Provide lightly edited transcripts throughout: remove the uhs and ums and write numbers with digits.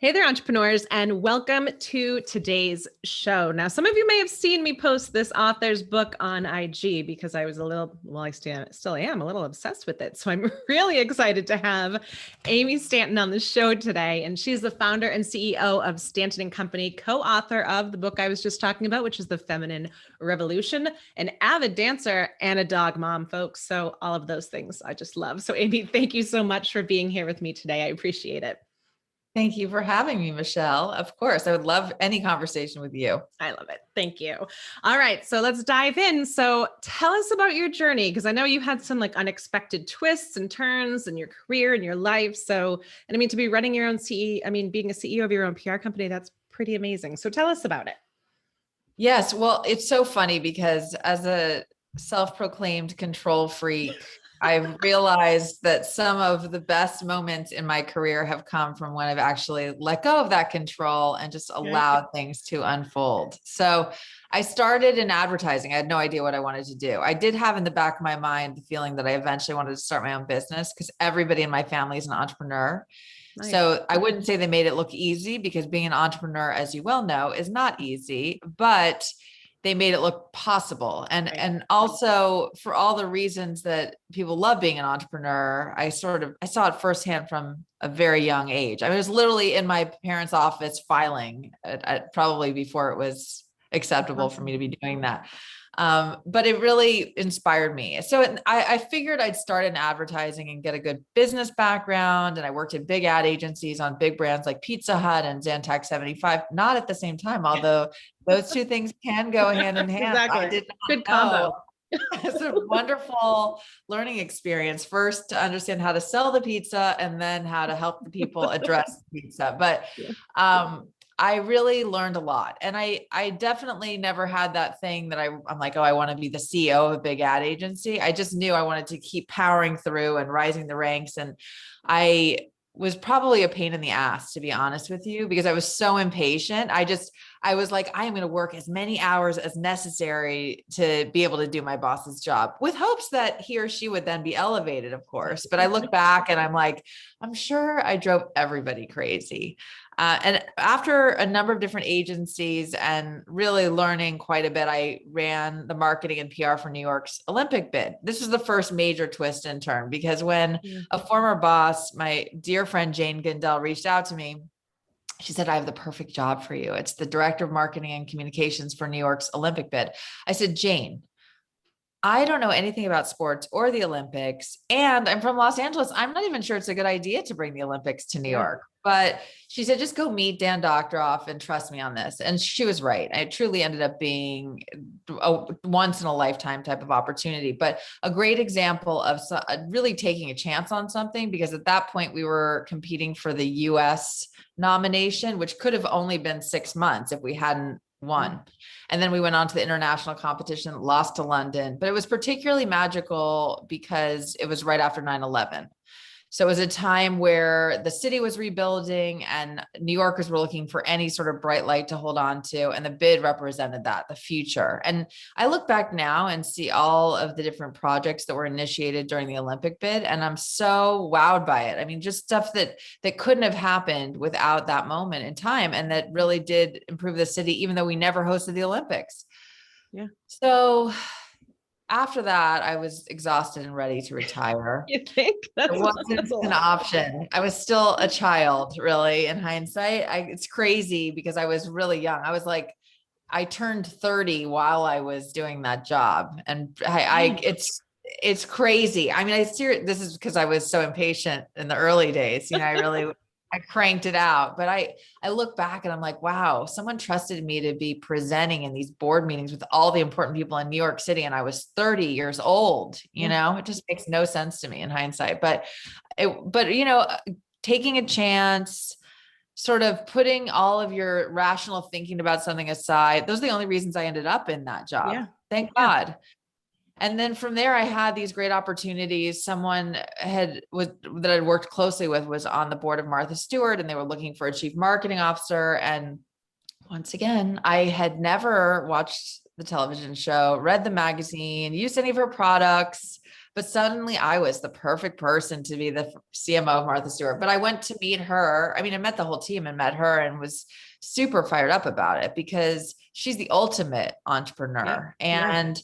Hey there, entrepreneurs, and welcome to today's show. Now, some of you may have seen me post this author's book on IG because I was I still am a little obsessed with it. So I'm really excited to have Amy Stanton on the show today. And she's the founder and CEO of Stanton and Company, co-author of the book I was just talking about, which is The Feminine Revolution, an avid dancer and a dog mom, folks. So all of those things I just love. So Amy, thank you so much for being here with me today. I appreciate it. Thank you for having me, Michelle. Of course, I would love any conversation with you. I love it. Thank you. All right, so let's dive in. So tell us about your journey, because I know you had some unexpected twists and turns in your career and your life. And I mean, to be running your own being a CEO of your own PR company, that's pretty amazing. So tell us about it. Yes, well, it's so funny because as a self-proclaimed control freak, I've realized that some of the best moments in my career have come from when I've actually let go of that control and just allowed things to unfold. So I started in advertising. I had no idea what I wanted to do. I did have in the back of my mind the feeling that I eventually wanted to start my own business because everybody in my family is an entrepreneur. Nice. So I wouldn't say they made it look easy because being an entrepreneur, as you well know, is not easy, but they made it look possible. And also for all the reasons that people love being an entrepreneur, I saw it firsthand from a very young age. I was literally in my parents' office filing at probably before it was acceptable for me to be doing that. But it really inspired me. So I figured I'd start in advertising and get a good business background. And I worked at big ad agencies on big brands like Pizza Hut and Zantac 75, not at the same time, although those two things can go hand in hand. Exactly. I did not good combo. It's a wonderful learning experience. First to understand how to sell the pizza and then how to help the people address the pizza. But I really learned a lot. And I definitely never had that thing that I'm like, oh, I want to be the CEO of a big ad agency. I just knew I wanted to keep powering through and rising the ranks. And I was probably a pain in the ass, to be honest with you, because I was so impatient. I was like, I am going to work as many hours as necessary to be able to do my boss's job with hopes that he or she would then be elevated, of course. But I look back and I'm like, I'm sure I drove everybody crazy. And after a number of different agencies and really learning quite a bit, I ran the marketing and PR for New York's Olympic bid. This was the first major twist and turn because when a former boss, my dear friend Jane Gindel, reached out to me, she said, I have the perfect job for you. It's the director of marketing and communications for New York's Olympic bid. I said, Jane, I don't know anything about sports or the Olympics. And I'm from Los Angeles. I'm not even sure it's a good idea to bring the Olympics to New York. But she said, just go meet Dan Doctoroff and trust me on this. And she was right. It truly ended up being a once in a lifetime type of opportunity, but a great example of really taking a chance on something, because at that point we were competing for the US nomination, which could have only been 6 months if we hadn't won. And then we went on to the international competition, lost to London, but it was particularly magical because it was right after 9/11. So it was a time where the city was rebuilding and New Yorkers were looking for any sort of bright light to hold on to. And the bid represented that, the future. And I look back now and see all of the different projects that were initiated during the Olympic bid. And I'm so wowed by it. I mean, just stuff that couldn't have happened without that moment in time. And that really did improve the city, even though we never hosted the Olympics. Yeah. So after that, I was exhausted and ready to retire. You think? It wasn't an option. I was still a child, really, in hindsight. It's crazy because I was really young. I turned 30 while I was doing that job. And it's crazy. I mean, this is because I was so impatient in the early days. I cranked it out, but I look back and I'm like, wow, someone trusted me to be presenting in these board meetings with all the important people in New York City. And I was 30 years old, it just makes no sense to me in hindsight, but taking a chance, sort of putting all of your rational thinking about something aside. Those are the only reasons I ended up in that job. Yeah. Thank God. And then from there, I had these great opportunities. Someone that I'd worked closely with was on the board of Martha Stewart, and they were looking for a chief marketing officer. And once again, I had never watched the television show, read the magazine, used any of her products. but suddenly I was the perfect person to be the CMO of Martha Stewart. But I went to meet her. I mean, I met the whole team and met her and was super fired up about it because she's the ultimate entrepreneur. And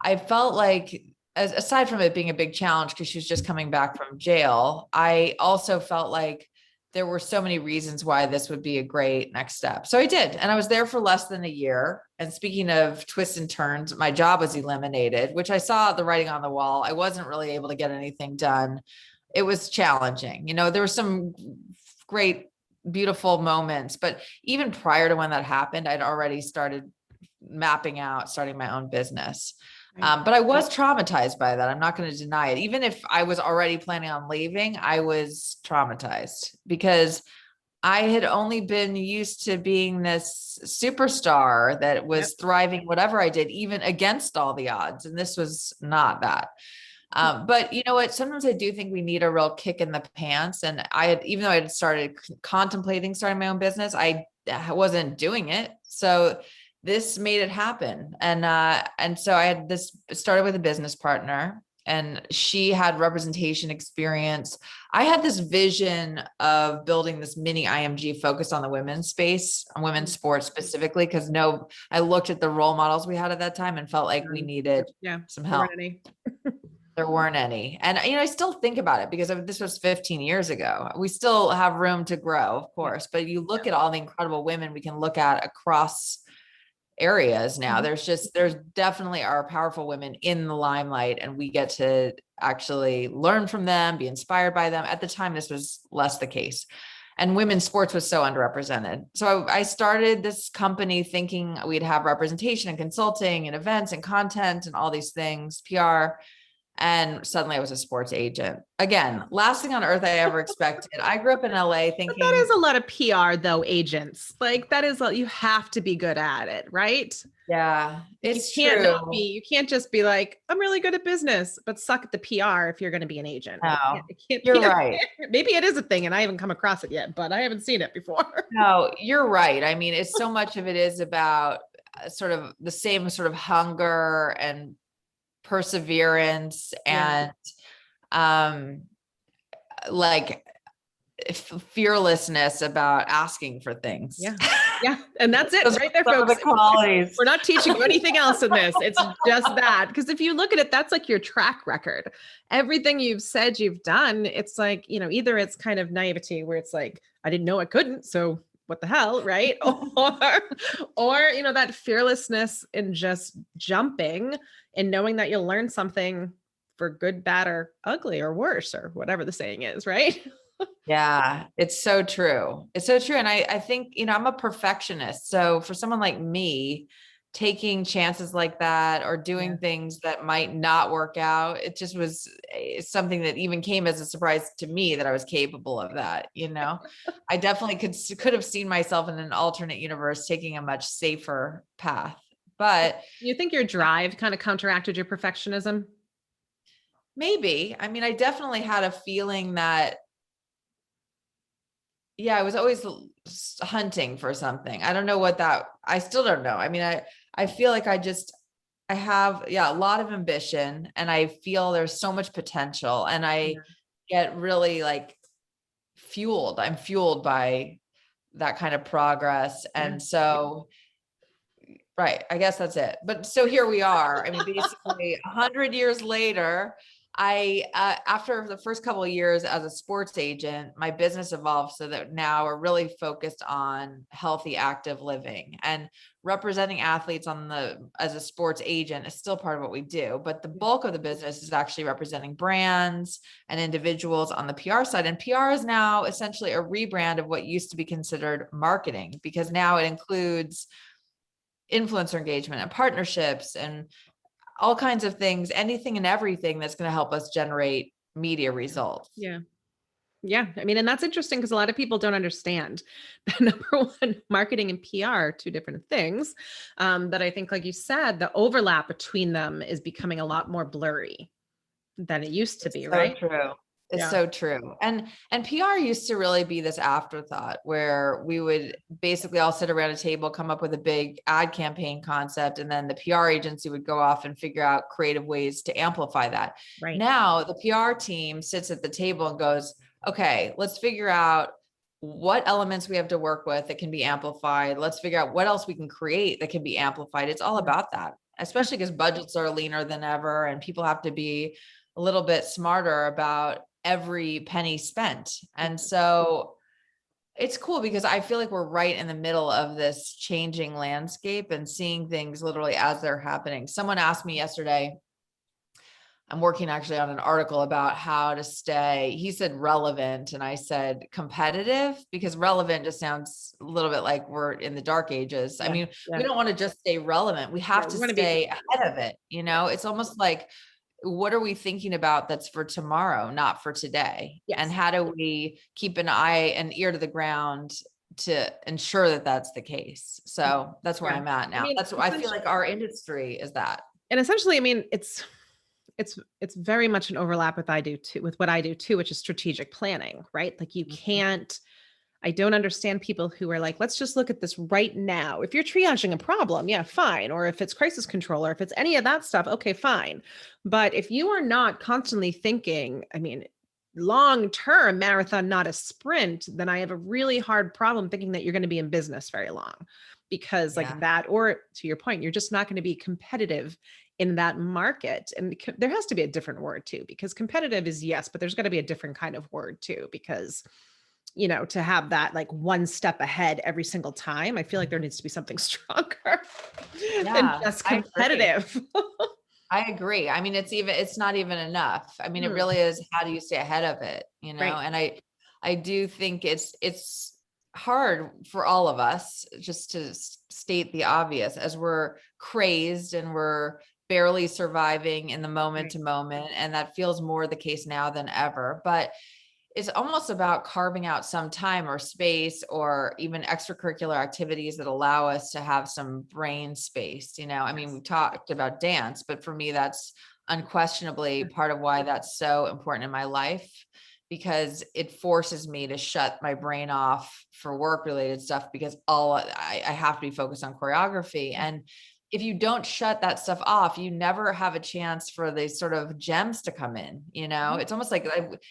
I felt like, aside from it being a big challenge because she was just coming back from jail, I also felt like there were so many reasons why this would be a great next step. So I did. And I was there for less than a year. And speaking of twists and turns, my job was eliminated, which I saw the writing on the wall. I wasn't really able to get anything done. It was challenging. There were some great, beautiful moments, but even prior to when that happened, I'd already started mapping out starting my own business. But I was traumatized by that. I'm not going to deny it. Even if I was already planning on leaving, I was traumatized because I had only been used to being this superstar that was thriving, whatever I did, even against all the odds. And this was not that. But you know what? Sometimes I do think we need a real kick in the pants. And even though I had started contemplating starting my own business, I wasn't doing it. So this made it happen. And so I had started with a business partner, and she had representation experience. I had this vision of building this mini IMG focused on the women's space, on women's sports specifically, because I looked at the role models we had at that time and felt like we needed some help. There weren't any. And, I still think about it because this was 15 years ago. We still have room to grow, of course, but you look at all the incredible women we can look at across areas now. There's definitely are powerful women in the limelight, and we get to actually learn from them, be inspired by them. At the time, this was less the case. And women's sports was so underrepresented. So I started this company thinking we'd have representation and consulting and events and content and all these things, PR. And suddenly I was a sports agent. Again, last thing on earth I ever expected. I grew up in LA thinking. But that is a lot of PR though, agents. Like that is, you have to be good at it, right? Yeah, it's true. You can't just be like, I'm really good at business, but suck at the PR if you're going to be an agent. No, you're right. Maybe it is a thing and I haven't come across it yet, but I haven't seen it before. No, you're right. I mean, it's so much of it is about sort of the same sort of hunger and perseverance and like fearlessness about asking for things. Yeah. And that's it right there, folks. We're not teaching you anything else in this. It's just that. Because if you look at it, that's like your track record. Everything you've said you've done, it's like, either it's kind of naivety where it's like, I didn't know I couldn't, so what the hell, right? or that fearlessness in just jumping and knowing that you'll learn something for good, bad, or ugly, or worse, or whatever the saying is, right? Yeah, it's so true. It's so true. And I think, I'm a perfectionist. So for someone like me, taking chances like that or doing things that might not work out, it just was something that even came as a surprise to me that I was capable of that. I definitely could have seen myself in an alternate universe taking a much safer path. But you think your drive kind of counteracted your perfectionism? Maybe. I mean, I definitely had a feeling that, I was always hunting for something. I don't know I still don't know. I mean, I feel like I have, a lot of ambition, and I feel there's so much potential, and I get really fueled. I'm fueled by that kind of progress. And so, right, I guess that's it. But so here we are. I mean, basically 100 years later, after the first couple of years as a sports agent, my business evolved so that now we're really focused on healthy, active living, and representing athletes as a sports agent is still part of what we do. But the bulk of the business is actually representing brands and individuals on the PR side. And PR is now essentially a rebrand of what used to be considered marketing, because now it includes influencer engagement and partnerships and all kinds of things, anything and everything that's going to help us generate media results. Yeah. I mean, and that's interesting because a lot of people don't understand that number one, marketing and PR are two different things. That I think, like you said, the overlap between them is becoming a lot more blurry than it used to be, right? So true. It's so true. And PR used to really be this afterthought where we would basically all sit around a table, come up with a big ad campaign concept, and then the PR agency would go off and figure out creative ways to amplify that. Right. Now the PR team sits at the table and goes, okay, let's figure out what elements we have to work with that can be amplified. Let's figure out what else we can create that can be amplified. It's all about that, especially because budgets are leaner than ever and people have to be a little bit smarter about every penny spent. And so it's cool because I feel like we're right in the middle of this changing landscape and seeing things literally as they're happening. Someone asked me yesterday, I'm working actually on an article about how to stay, he said relevant. And I said competitive, because relevant just sounds a little bit like we're in the dark ages. I mean, we don't want to just stay relevant. We have to stay ahead of it. You know, it's almost like, what are we thinking about that's for tomorrow, not for today? Yes. And how do we keep an eye and ear to the ground to ensure that that's the case? So that's where I'm at now. I mean, that's what I feel like our industry is that. And essentially, I mean, it's very much an overlap with what I do too, which is strategic planning, right? Like you can't, I don't understand people who are like, let's just look at this right now. If you're triaging a problem, yeah, fine. Or if it's crisis control, or if it's any of that stuff, okay, fine. But if you are not constantly thinking, I mean, long-term marathon, not a sprint, then I have a really hard problem thinking that you're going to be in business very long, because like that, or to your point, you're just not going to be competitive in that market. And there has to be a different word too, because competitive is yes, but there's got to be a different kind of word too, because you know, to have that like one step ahead every single time, I feel like there needs to be something stronger than just competitive. I agree. I mean, it's not even enough. I mean, it really is, how do you stay ahead of it? You know, and I do think it's hard for all of us, just to state the obvious, as we're crazed and we're barely surviving in the moment to moment. And that feels more the case now than ever. But it's almost about carving out some time or space, or even extracurricular activities that allow us to have some brain space. You know, I mean, we talked about dance, but for me, that's unquestionably part of why that's so important in my life, because it forces me to shut my brain off for work related stuff, because I have to be focused on choreography. And if you don't shut that stuff off, you never have a chance for these sort of gems to come in. You know, it's almost like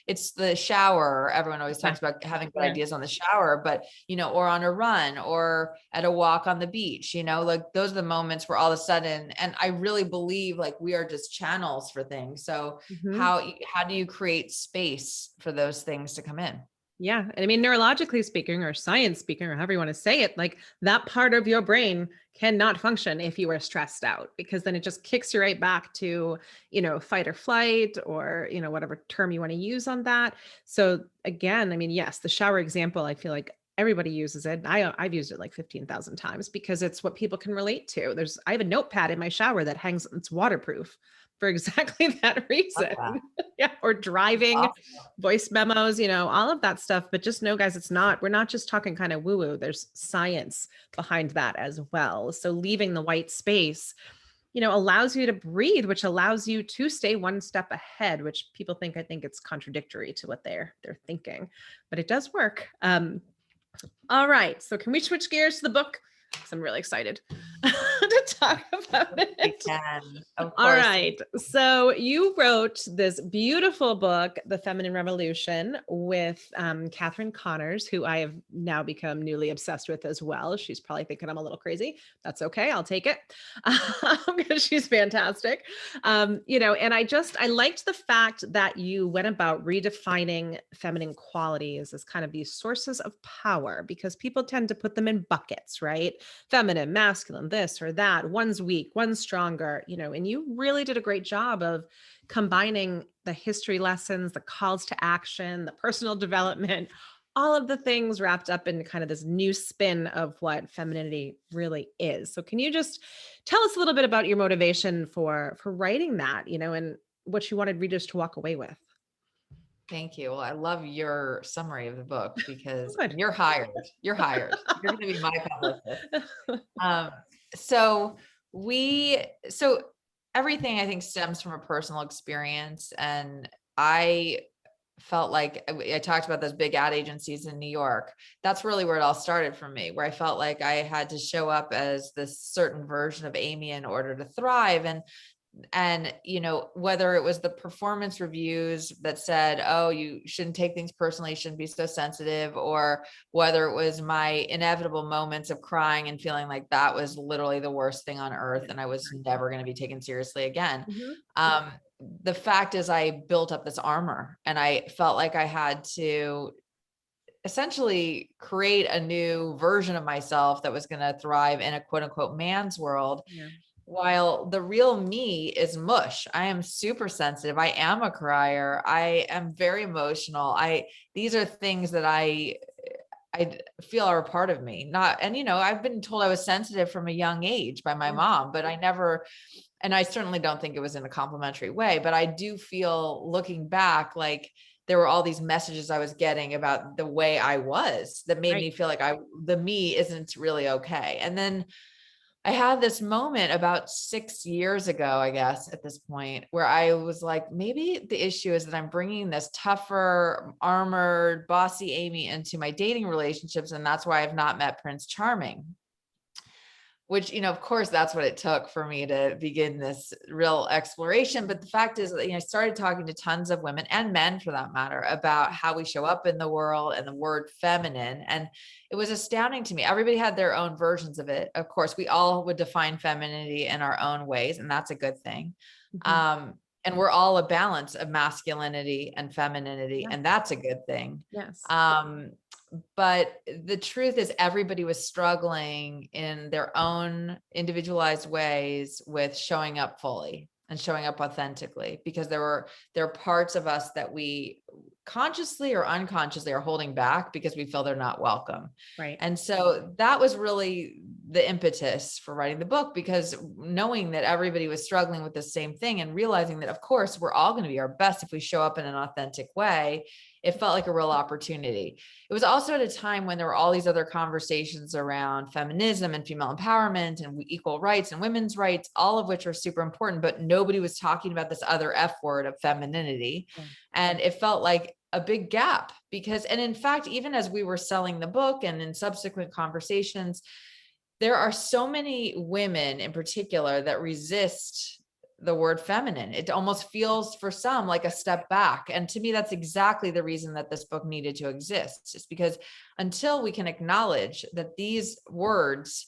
it's the shower. Everyone always talks about having good ideas on the shower, but, you know, or on a run or at a walk on the beach, you know, like those are the moments where all of a sudden, and I really believe like we are just channels for things. So how do you create space for those things to come in? Yeah. And I mean, neurologically speaking, or science speaking, or however you want to say it, like that part of your brain cannot function if you are stressed out, because then it just kicks you right back to, you know, fight or flight, or, you know, whatever term you want to use on that. So again, I mean, yes, the shower example, I feel like everybody uses it. I've used it like 15,000 times because it's what people can relate to. I have a notepad in my shower that hangs, it's waterproof for exactly that reason. Yeah. Or driving, voice memos, you know, all of that stuff. But just know, guys, we're not just talking kind of woo woo. There's science behind that as well. So leaving the white space, you know, allows you to breathe, which allows you to stay one step ahead, which people think, I think it's contradictory to what they're thinking, but it does work. All right. So can we switch gears to the book? Because I'm really excited to talk about it. We can, of course. All right. So you wrote this beautiful book, The Feminine Revolution, with Catherine Connors, who I have now become newly obsessed with as well. She's probably thinking I'm a little crazy. That's okay. I'll take it because she's fantastic. You know, and I liked the fact that you went about redefining feminine qualities as kind of these sources of power, because people tend to put them in buckets, right? Feminine, masculine, this or that, one's weak, one's stronger, you know, and you really did a great job of combining the history lessons, the calls to action, the personal development, all of the things wrapped up in kind of this new spin of what femininity really is. So can you just tell us a little bit about your motivation for writing that, you know, and what you wanted readers to walk away with? Thank you. Well, I love your summary of the book, because you're hired. You're hired. You're going to be my publicist. So everything I think stems from a personal experience, and I felt like I talked about those big ad agencies in New York. That's really where it all started for me, where I felt like I had to show up as this certain version of Amy in order to thrive. And whether it was the performance reviews that said, oh, you shouldn't take things personally, you shouldn't be so sensitive, or whether it was my inevitable moments of crying and feeling like that was literally the worst thing on earth and I was never going to be taken seriously again. The fact is I built up this armor and I felt like I had to essentially create a new version of myself that was going to thrive in a quote unquote man's world. Yeah. While the real me is mush. I am super sensitive. I am a crier. I am very emotional. These are things that I feel are a part of me. I've been told I was sensitive from a young age by my mom, but and I certainly don't think it was in a complimentary way, but I do feel looking back, like there were all these messages I was getting about the way I was that made me feel like the me isn't really okay. And then I had this moment about 6 years ago, I guess, at this point, where I was like, maybe the issue is that I'm bringing this tougher, armored, bossy Amy into my dating relationships. And that's why I've not met Prince Charming. Which, of course, that's what it took for me to begin this real exploration. But the fact is that, I started talking to tons of women and men for that matter about how we show up in the world and the word feminine. And it was astounding to me. Everybody had their own versions of it. Of course, we all would define femininity in our own ways, and that's a good thing. And we're all a balance of masculinity and femininity, and that's a good thing. Yes. But the truth is everybody was struggling in their own individualized ways with showing up fully and showing up authentically, because there are parts of us that we consciously or unconsciously are holding back because we feel they're not welcome. Right. And so that was really the impetus for writing the book, because knowing that everybody was struggling with the same thing and realizing that, of course, we're all going to be our best if we show up in an authentic way, it felt like a real opportunity. It was also at a time when there were all these other conversations around feminism and female empowerment and equal rights and women's rights, all of which are super important, but nobody was talking about this other F word of femininity. Yeah. And it felt like a big gap and in fact, even as we were selling the book and in subsequent conversations, there are so many women in particular that resist the word feminine. It almost feels for some like a step back. And to me, that's exactly the reason that this book needed to exist. It's because until we can acknowledge that these words,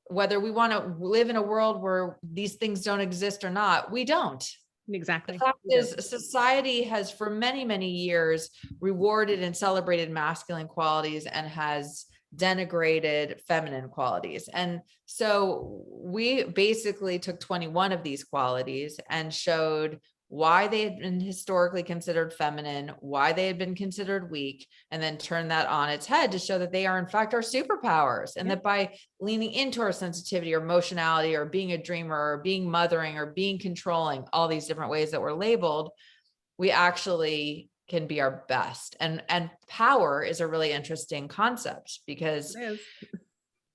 whether we want to live in a world where these things don't exist or not, we don't. Exactly. The fact is, society has for many, many years rewarded and celebrated masculine qualities and has denigrated feminine qualities. And so we basically took 21 of these qualities and showed why they had been historically considered feminine, why they had been considered weak, and then turned that on its head to show that they are in fact our superpowers. And that by leaning into our sensitivity or emotionality or being a dreamer or being mothering or being controlling, all these different ways that we're labeled, we actually can be our best. And power is a really interesting concept, because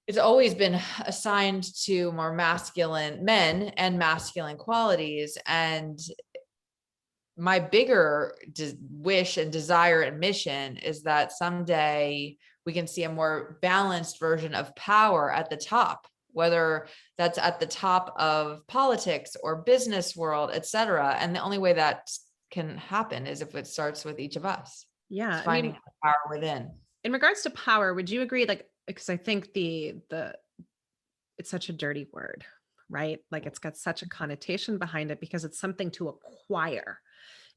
it's always been assigned to more masculine men and masculine qualities. And my bigger wish and desire and mission is that someday we can see a more balanced version of power at the top, whether that's at the top of politics or business world, et cetera. And the only way that can happen is if it starts with each of us. Yeah. Finding the power within. In regards to power, would you agree? Because I think it's such a dirty word, right? Like it's got such a connotation behind it because it's something to acquire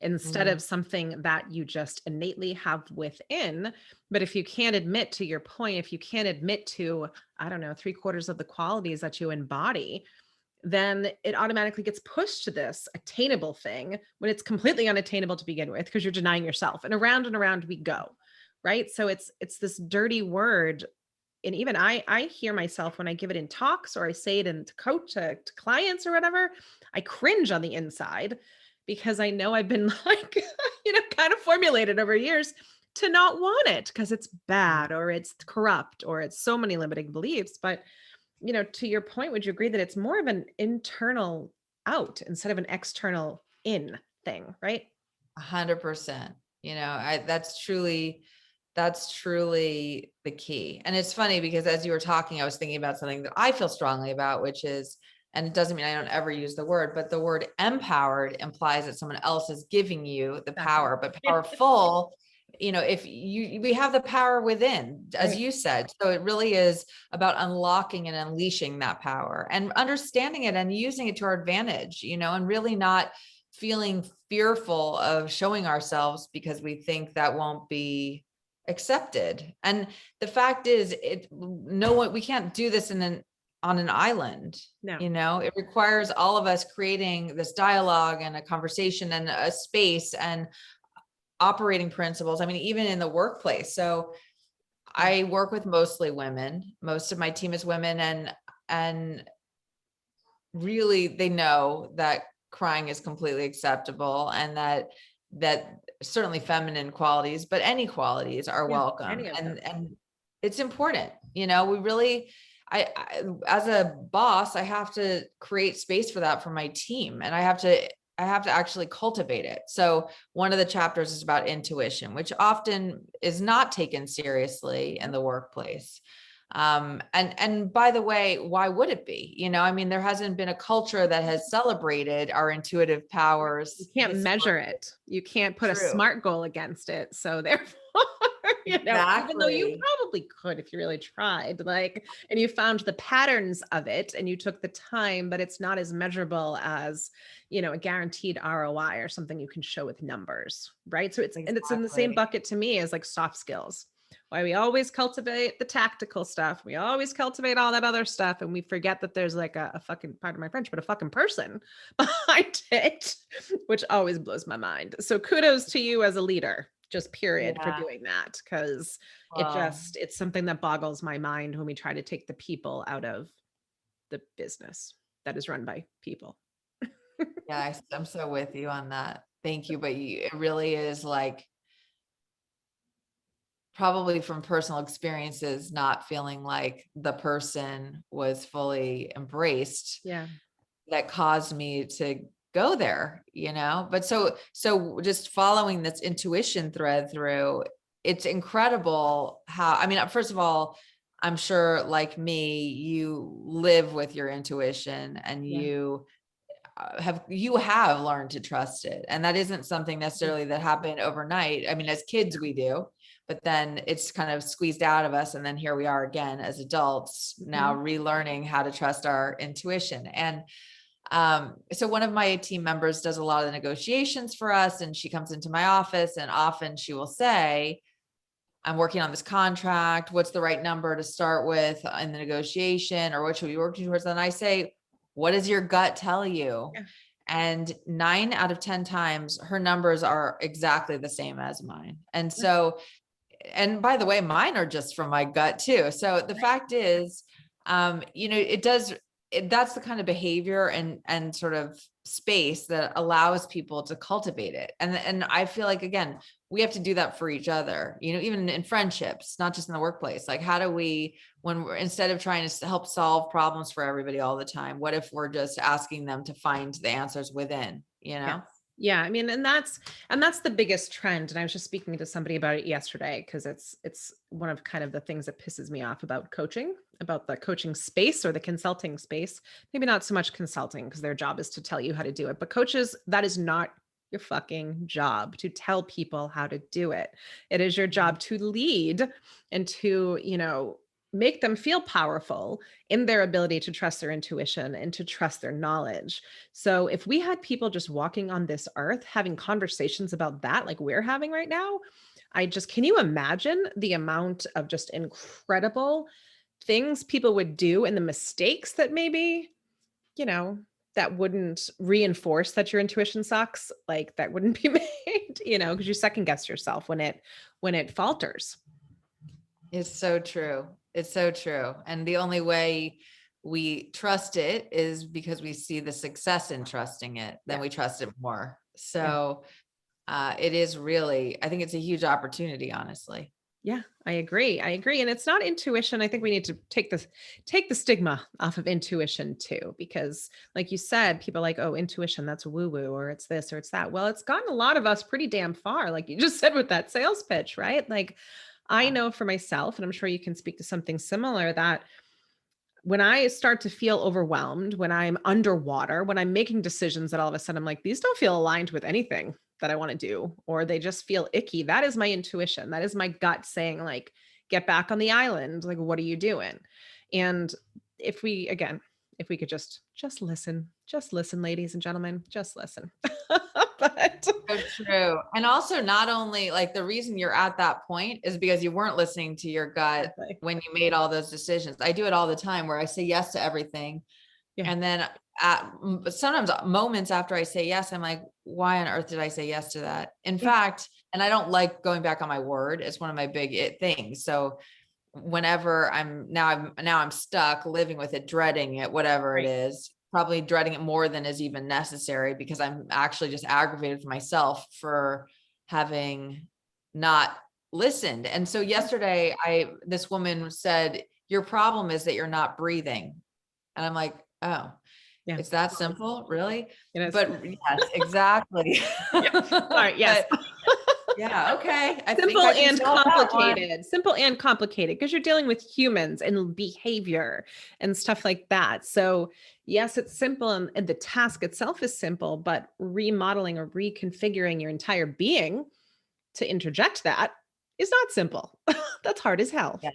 instead of something that you just innately have within. But if you can't admit, to your point, if you can't admit to, I don't know, 3/4 of the qualities that you embody, then it automatically gets pushed to this attainable thing when it's completely unattainable to begin with, because you're denying yourself, and around we go. Right. So it's this dirty word. And even I hear myself when I give it in talks or I say it to clients or whatever, I cringe on the inside because I know I've been kind of formulated over years to not want it because it's bad or it's corrupt or it's so many limiting beliefs. But, to your point, would you agree that it's more of an internal out instead of an external in thing, right? 100%. That's truly the key. And it's funny because as you were talking, I was thinking about something that I feel strongly about, which is, and it doesn't mean I don't ever use the word, but the word empowered implies that someone else is giving you the power, but powerful, we have the power within, as you said. So it really is about unlocking and unleashing that power and understanding it and using it to our advantage, and really not feeling fearful of showing ourselves because we think that won't be accepted. And the fact is, we can't do this on an island. No. It requires all of us creating this dialogue and a conversation and a space and operating principles. I mean, even in the workplace. So I work with mostly women. Most of my team is women, and really they know that crying is completely acceptable, and that certainly feminine qualities, but any qualities are welcome. And it's important, we really, I as a boss, I have to create space for that for my team, and I have to actually cultivate it. So one of the chapters is about intuition, which often is not taken seriously in the workplace. And by the way, why would it be? I mean, there hasn't been a culture that has celebrated our intuitive powers. You can't measure it. You can't put a SMART goal against it. So therefore, even though you probably could if you really tried, and you found the patterns of it and you took the time, but it's not as measurable as, a guaranteed ROI or something you can show with numbers, right? So and it's in the same bucket to me as soft skills. Why we always cultivate the tactical stuff. We always cultivate all that other stuff. And we forget that there's a fucking, pardon my French, but a fucking person behind it, which always blows my mind. So kudos to you as a leader, just period, for doing that. Cause it's something that boggles my mind when we try to take the people out of the business that is run by people. Yeah, I'm so with you on that. Thank you. But it really is probably from personal experiences, not feeling like the person was fully embraced. That caused me to go there, but so just following this intuition thread through, it's incredible how, I mean, first of all, I'm sure like me, you live with your intuition, and you have learned to trust it. And that isn't something necessarily that happened overnight. I mean, as kids we do, but then it's kind of squeezed out of us. And then here we are again as adults, now relearning how to trust our intuition. And so one of my team members does a lot of the negotiations for us, and she comes into my office, and often she will say, I'm working on this contract. What's the right number to start with in the negotiation, or what should we be working towards? And I say, what does your gut tell you? And 9 out of 10 times her numbers are exactly the same as mine. And so, and by the way, mine are just from my gut too. So the fact is, that's the kind of behavior and sort of space that allows people to cultivate it. And I feel like, again, we have to do that for each other, even in friendships, not just in the workplace. Like, how do we, when we're, instead of trying to help solve problems for everybody all the time, what if we're just asking them to find the answers within, Yeah. I mean, and that's the biggest trend. And I was just speaking to somebody about it yesterday, because it's one of kind of the things that pisses me off about coaching, about the coaching space or the consulting space. Maybe not so much consulting, because their job is to tell you how to do it, but coaches, that is not your fucking job to tell people how to do it. It is your job to lead and to, make them feel powerful in their ability to trust their intuition and to trust their knowledge. So if we had people just walking on this earth having conversations about that, like we're having right now, can you imagine the amount of just incredible things people would do, and the mistakes that maybe, that wouldn't reinforce that your intuition sucks, that wouldn't be made, because you second guess yourself when it falters. It's so true. It's so true. And the only way we trust it is because we see the success in trusting it, then we trust it more. So it is really, I think it's a huge opportunity, honestly. Yeah, I agree. I agree. And it's not intuition. I think we need to take the stigma off of intuition too, because like you said, people are like, oh, intuition, that's woo woo, or it's this or it's that. Well, it's gotten a lot of us pretty damn far, like you just said with that sales pitch, right? Like I Yeah. know for myself, and I'm sure you can speak to something similar, that when I start to feel overwhelmed, when I'm underwater, when I'm making decisions that all of a sudden I'm like, these don't feel aligned with anything that I want to do, or they just feel icky. That is my intuition. That is my gut saying, like, get back on the island. Like, what are you doing? And if we, again, if we could just listen, ladies and gentlemen, just listen. But So true. And also, not only like the reason you're at that point is because you weren't listening to your gut exactly. when you made all those decisions. I do it all the time where I say yes to everything. Yeah. And then sometimes moments after I say yes, I'm like, why on earth did I say yes to that? In Yeah. fact, and I don't like going back on my word. It's one of my big things. So whenever I'm stuck living with it, dreading it, whatever it Right. is, probably dreading it more than is even necessary because I'm actually just aggravated for myself for having not listened. And so Yeah. yesterday this woman said, your problem is that you're not breathing. And I'm like, oh, Yeah. it's that simple, really? It is. But yes, exactly. Yeah. Sorry. Yes. But yeah, okay. I think Simple I can and solve that one. complicated because you're dealing with humans and behavior and stuff like that. So, yes, it's simple and the task itself is simple, but remodeling or reconfiguring your entire being to interject that is not simple. That's hard as hell. Yeah,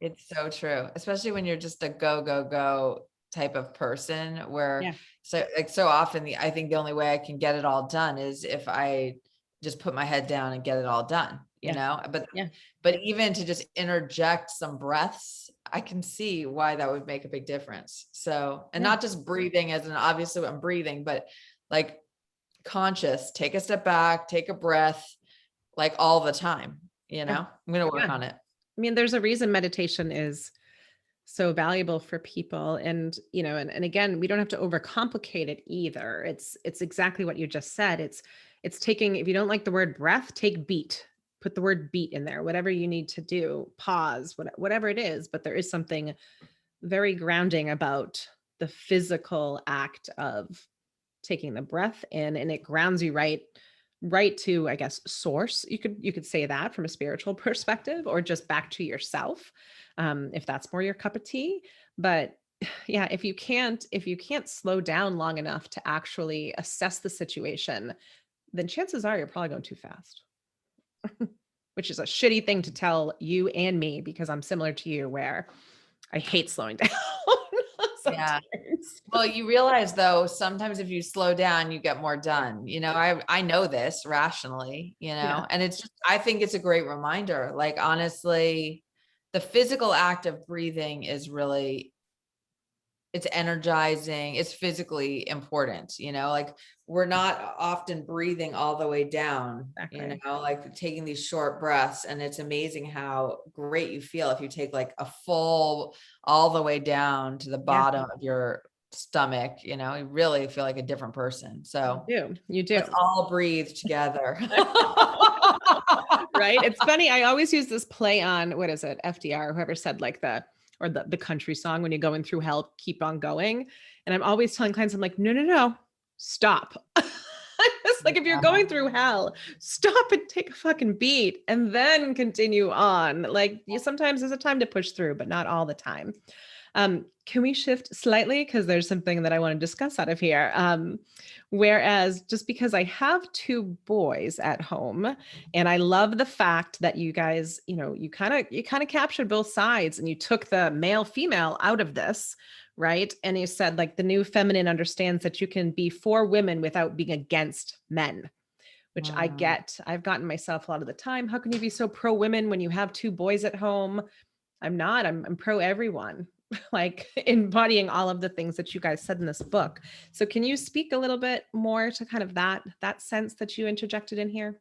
it's so true, especially when you're just a go, go, go type of person where Yeah. so often I think the only way I can get it all done is if I just put my head down and get it all done, you Yeah. know? Yeah. But even to just interject some breaths, I can see why that would make a big difference. So, and Yeah. not just breathing as in obviously I'm breathing, but like conscious, take a step back, take a breath, like all the time, you Yeah. know? I'm going to work Yeah. on it. I mean, there's a reason meditation is so valuable for people, and and again, we don't have to overcomplicate it either. It's exactly what you just said. It's taking, if you don't like the word breath, take beat, put the word beat in there, whatever you need to do, pause, whatever it is. But there is something very grounding about the physical act of taking the breath in, and it grounds you right to, I guess, source. You could say that from a spiritual perspective, or just back to yourself, if that's more your cup of tea. But yeah, if you can't slow down long enough to actually assess the situation, then chances are you're probably going too fast, which is a shitty thing to tell you and me, because I'm similar to you where I hate slowing down Yeah. sometimes. Well, you realize though, sometimes if you slow down, you get more done. You know, I know this rationally, you Yeah. know, and it's just, I think it's a great reminder. Like honestly, the physical act of breathing is really, it's energizing, it's physically important, you know, like we're not often breathing all the way down, you Exactly. know, like taking these short breaths. And it's amazing how great you feel if you take like a full all the way down to the Yeah, bottom of your stomach, you know, you really feel like a different person. you So do. You do. let's all breathe together. Right? It's funny. I always use this play on, what is it, FDR, whoever said, like, the country song, when you're going through hell, keep on going. And I'm always telling clients, I'm like, no, no, no, stop. It's like, if you're going through hell, stop and take a fucking beat and then continue on. Like, you sometimes there's a time to push through, but not all the time. Can we shift slightly? Because there's something that I want to discuss out of here. Whereas, just because I have two boys at home, and I love the fact that you guys, you kind of captured both sides, and you took the male female out of this, right? And you said, like, the new feminine understands that you can be for women without being against men, which I Mm. get. I've gotten myself a lot of the time. How can you be so pro women when you have two boys at home? I'm not. I'm pro everyone, like embodying all of the things that you guys said in this book. So can you speak a little bit more to kind of that sense that you interjected in here?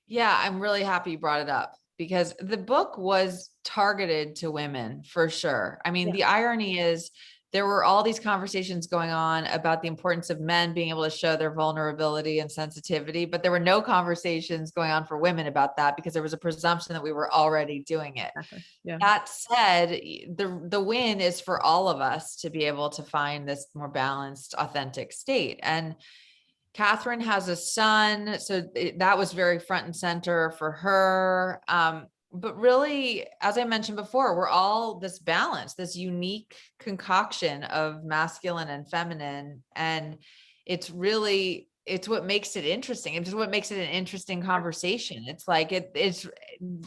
Yeah, I'm really happy you brought it up because the book was targeted to women for sure. I mean, Yeah. the irony is there were all these conversations going on about the importance of men being able to show their vulnerability and sensitivity, but there were no conversations going on for women about that because there was a presumption that we were already doing it. Exactly. Yeah. That said, the win is for all of us to be able to find this more balanced, authentic state. And Catherine has a son, so that was very front and center for her. But really, as I mentioned before, we're all this balance, this unique concoction of masculine and feminine. And it's what makes it interesting. It's what makes it an interesting conversation. It's like, it's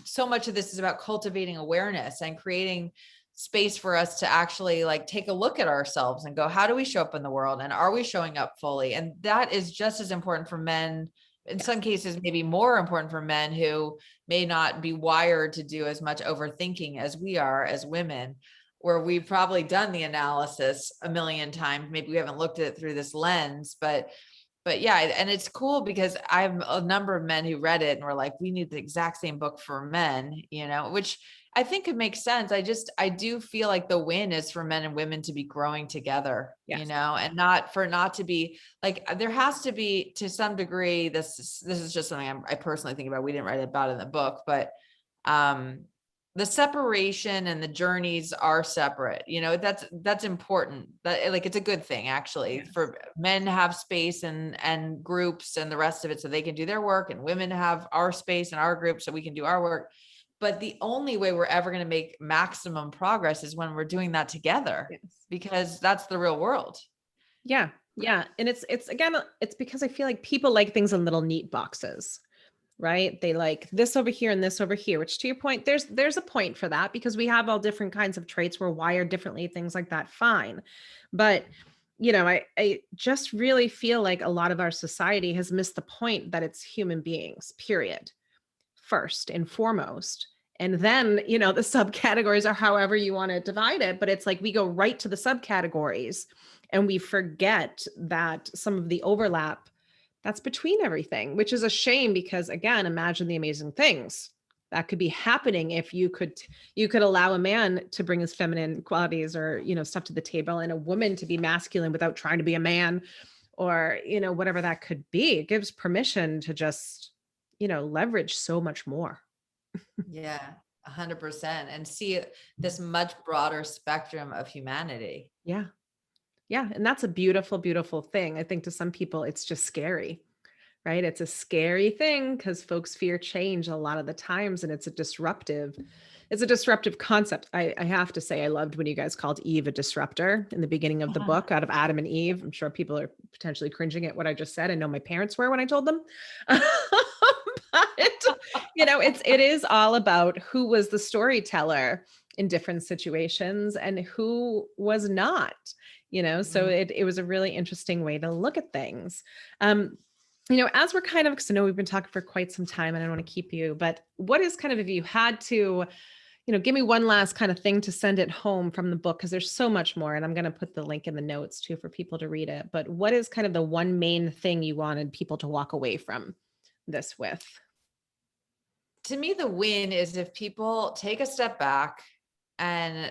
so much of this is about cultivating awareness and creating space for us to actually like take a look at ourselves and go, how do we show up in the world? And are we showing up fully? And that is just as important for men. In some cases, maybe more important for men who may not be wired to do as much overthinking as we are as women, where we've probably done the analysis a million times. Maybe we haven't looked at it through this lens, but yeah, and it's cool because I have a number of men who read it and were like, we need the exact same book for men, which I think could make sense. I do feel like the win is for men and women to be growing together, Yes. and not to be like, there has to be, to some degree, this is just something I personally think about. We didn't write about it in the book, but the separation and the journeys are separate. That's important. That, like, it's a good thing actually, for men to have space and groups and the rest of it so they can do their work, and women have our space and our group so we can do our work. But the only way we're ever going to make maximum progress is when we're doing that together, because that's the real world. Yeah. Yeah. And it's again, it's because I feel like people like things in little neat boxes, right? They like this over here and this over here, which, to your point, there's a point for that, because we have all different kinds of traits. We're wired differently, things like that. Fine. But, I just really feel like a lot of our society has missed the point that it's human beings, period, first and foremost. And then, the subcategories are however you want to divide it. But it's like we go right to the subcategories and we forget that some of the overlap that's between everything, which is a shame, because again, imagine the amazing things that could be happening if you could allow a man to bring his feminine qualities or, stuff to the table, and a woman to be masculine without trying to be a man, or, whatever that could be. It gives permission to just, leverage so much more. Yeah, 100%. And see this much broader spectrum of humanity. Yeah. Yeah. And that's a beautiful, beautiful thing. I think to some people, it's just scary, right? It's a scary thing because folks fear change a lot of the times, and it's a disruptive concept. I have to say, I loved when you guys called Eve a disruptor in the beginning of the book, out of Adam and Eve. I'm sure people are potentially cringing at what I just said. I know my parents were when I told them. But, it is all about who was the storyteller in different situations and who was not, so it was a really interesting way to look at things. As we're kind of, because I know we've been talking for quite some time and I don't want to keep you, but what is kind of, if you had to, give me one last kind of thing to send it home from the book, because there's so much more, and I'm going to put the link in the notes too for people to read it. But what is kind of the one main thing you wanted people to walk away from this with? To me, the win is if people take a step back and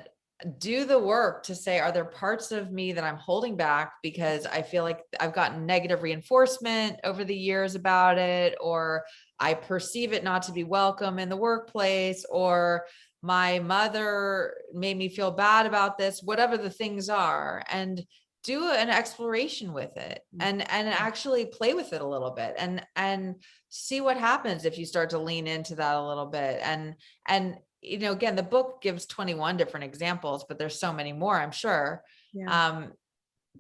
do the work to say, are there parts of me that I'm holding back because I feel like I've gotten negative reinforcement over the years about it, or I perceive it not to be welcome in the workplace, or my mother made me feel bad about this, whatever the things are, and do an exploration with it and actually play with it a little bit and see what happens if you start to lean into that a little bit. And again, the book gives 21 different examples, but there's so many more, I'm sure. Yeah.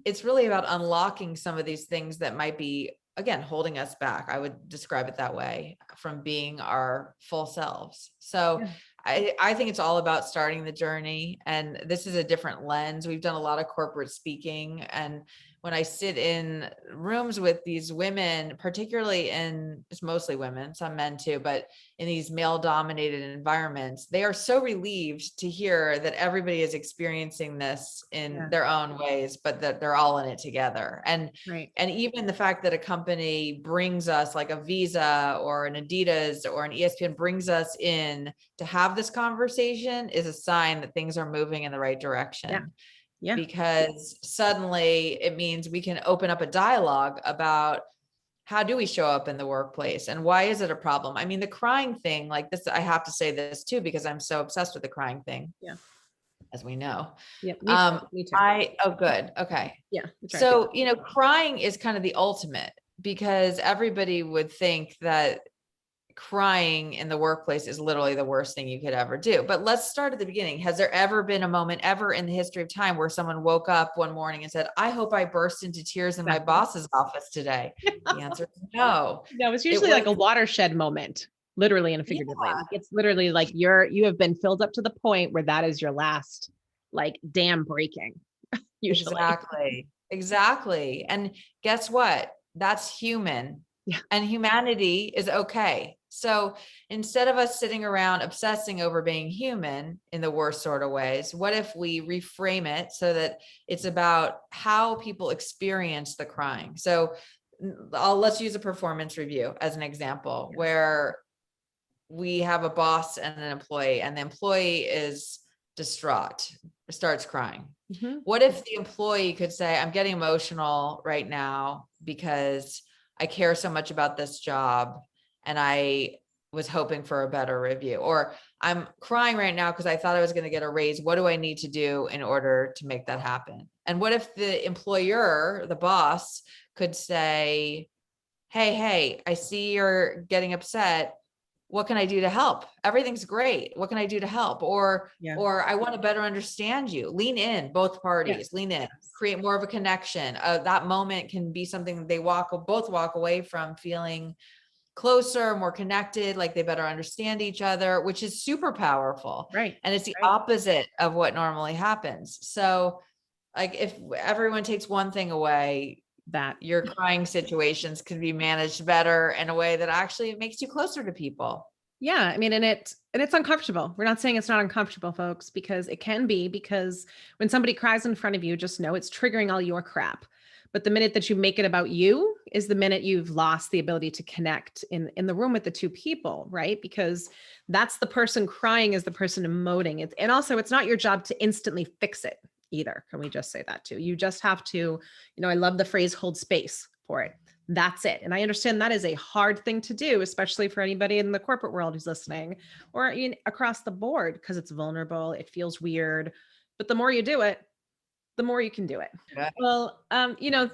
It's really about unlocking some of these things that might be, again, holding us back. I would describe it that way, from being our full selves. So yeah. I think it's all about starting the journey. And this is a different lens. We've done a lot of corporate speaking. And when I sit in rooms with these women, particularly it's mostly women, some men too, but in these male dominated environments, they are so relieved to hear that everybody is experiencing this in their own ways, but that they're all in it together. And, and even the fact that a company brings us, like a Visa or an Adidas or an ESPN, brings us in to have this conversation, is a sign that things are moving in the right direction. Yeah. because suddenly it means we can open up a dialogue about how do we show up in the workplace and why is it a problem? I mean, the crying thing, like this, I have to say this too, because I'm so obsessed with the crying thing. Yeah. As we know. Yeah. Me too. Me too. Oh, good. Okay. Yeah. So, crying is kind of the ultimate, because everybody would think that crying in the workplace is literally the worst thing you could ever do. But let's start at the beginning. Has there ever been a moment ever in the history of time where someone woke up one morning and said, I hope I burst into tears in my boss's office today? The answer is no. No, it's usually like a watershed moment, literally and figuratively. Like it's literally like you have been filled up to the point where that is your last like dam breaking. Usually. Exactly. And guess what? That's human. Yeah. And humanity is okay. So instead of us sitting around obsessing over being human in the worst sort of ways, what if we reframe it so that it's about how people experience the crying? So let's use a performance review as an example, where we have a boss and an employee, and the employee is distraught, starts crying. Mm-hmm. What if the employee could say, I'm getting emotional right now because I care so much about this job and I was hoping for a better review, or I'm crying right now because I thought I was going to get a raise. What do I need to do in order to make that happen? And what if the employer, the boss, could say, hey, I see you're getting upset. What can I do to help? Everything's great. What can I do to help? Or I want to better understand you. Lean in, both parties, lean in, create more of a connection. That moment can be something they both walk away from feeling closer, more connected, like they better understand each other, which is super powerful. Right. And it's the opposite of what normally happens. So like if everyone takes one thing away, that your crying situations can be managed better in a way that actually makes you closer to people. Yeah. I mean, and it's uncomfortable. We're not saying it's not uncomfortable, folks, because it can be, because when somebody cries in front of you, just know it's triggering all your crap. But the minute that you make it about you is the minute you've lost the ability to connect in the room with the two people, right? Because that's the person crying is the person emoting it. And also it's not your job to instantly fix it either. Can we just say that too? You just have to, I love the phrase hold space for it. That's it. And I understand that is a hard thing to do, especially for anybody in the corporate world who's listening, or across the board, because it's vulnerable. It feels weird, but the more you do it, the more you can do it. Yeah. Well,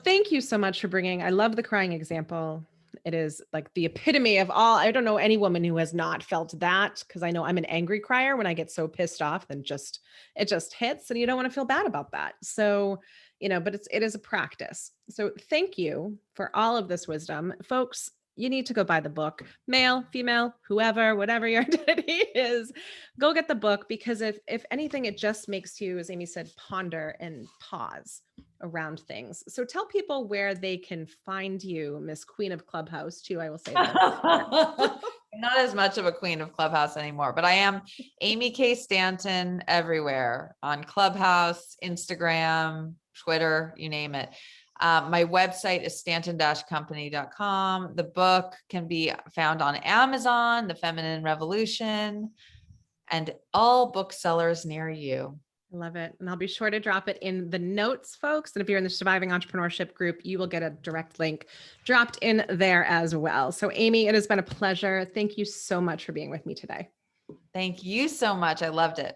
thank you so much for I love the crying example. It is like the epitome of all. I don't know any woman who has not felt that, because I know I'm an angry crier. When I get so pissed off, then it just hits, and you don't want to feel bad about that. So, but it is a practice. So thank you for all of this wisdom, folks. You need to go buy the book, male, female, whoever, whatever your identity is, go get the book, because if anything, it just makes you, as Amy said, ponder and pause around things. So tell people where they can find you, Miss Queen of Clubhouse too. I will say that. Not as much of a queen of Clubhouse anymore, but I am Amy K. Stanton everywhere, on Clubhouse, Instagram, Twitter, you name it. My website is stanton-company.com. The book can be found on Amazon, The Feminine Revolution, and all booksellers near you. I love it. And I'll be sure to drop it in the notes, folks. And if you're in the Surviving Entrepreneurship group, you will get a direct link dropped in there as well. So Amy, it has been a pleasure. Thank you so much for being with me today. Thank you so much. I loved it.